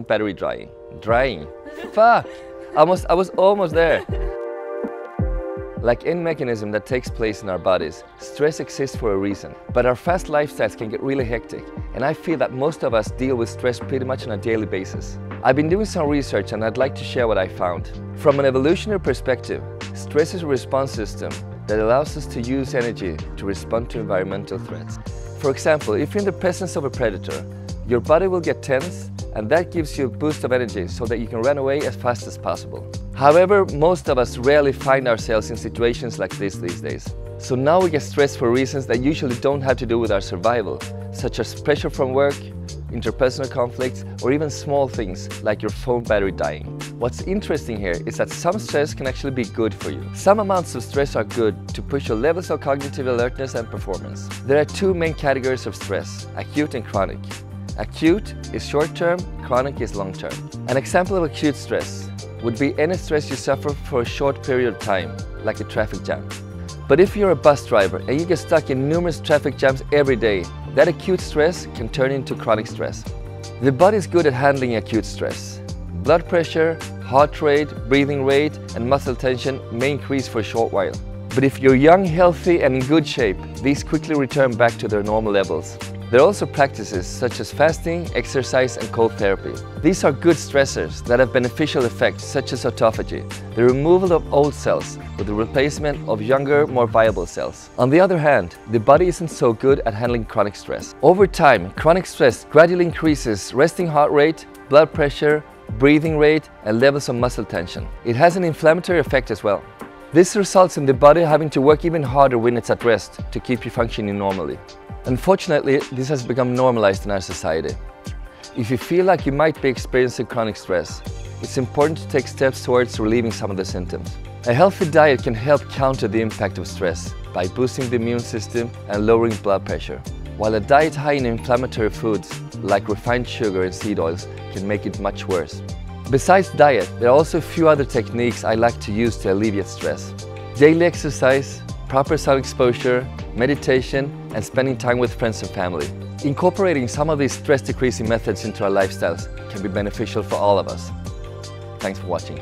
battery drying. Drying. Fuck! I was almost there. Like any mechanism that takes place in our bodies, stress exists for a reason. But our fast lifestyles can get really hectic, and I feel that most of us deal with stress pretty much on a daily basis. I've been doing some research and I'd like to share what I found. From an evolutionary perspective, stress is a response system that allows us to use energy to respond to environmental threats. For example, if you're in the presence of a predator, your body will get tense, and that gives you a boost of energy so that you can run away as fast as possible. However, most of us rarely find ourselves in situations like this these days. So now we get stressed for reasons that usually don't have to do with our survival, such as pressure from work, interpersonal conflicts, or even small things like your phone battery dying. What's interesting here is that some stress can actually be good for you. Some amounts of stress are good to push your levels of cognitive alertness and performance. There are two main categories of stress: acute and chronic. Acute is short-term, chronic is long-term. An example of acute stress would be any stress you suffer for a short period of time, like a traffic jam. But if you're a bus driver and you get stuck in numerous traffic jams every day, that acute stress can turn into chronic stress. The body is good at handling acute stress. Blood pressure, heart rate, breathing rate, and muscle tension may increase for a short while. But if you're young, healthy, and in good shape, these quickly return back to their normal levels. There are also practices such as fasting, exercise, and cold therapy. These are good stressors that have beneficial effects such as autophagy, the removal of old cells with the replacement of younger, more viable cells. On the other hand, the body isn't so good at handling chronic stress. Over time, chronic stress gradually increases resting heart rate, blood pressure, breathing rate, and levels of muscle tension. It has an inflammatory effect as well. This results in the body having to work even harder when it's at rest to keep you functioning normally. Unfortunately, this has become normalized in our society. If you feel like you might be experiencing chronic stress, it's important to take steps towards relieving some of the symptoms. A healthy diet can help counter the impact of stress by boosting the immune system and lowering blood pressure, while a diet high in inflammatory foods like refined sugar and seed oils can make it much worse. Besides diet, there are also a few other techniques I like to use to alleviate stress. Daily exercise, proper sun exposure, meditation, and spending time with friends and family. Incorporating some of these stress-decreasing methods into our lifestyles can be beneficial for all of us. Thanks for watching.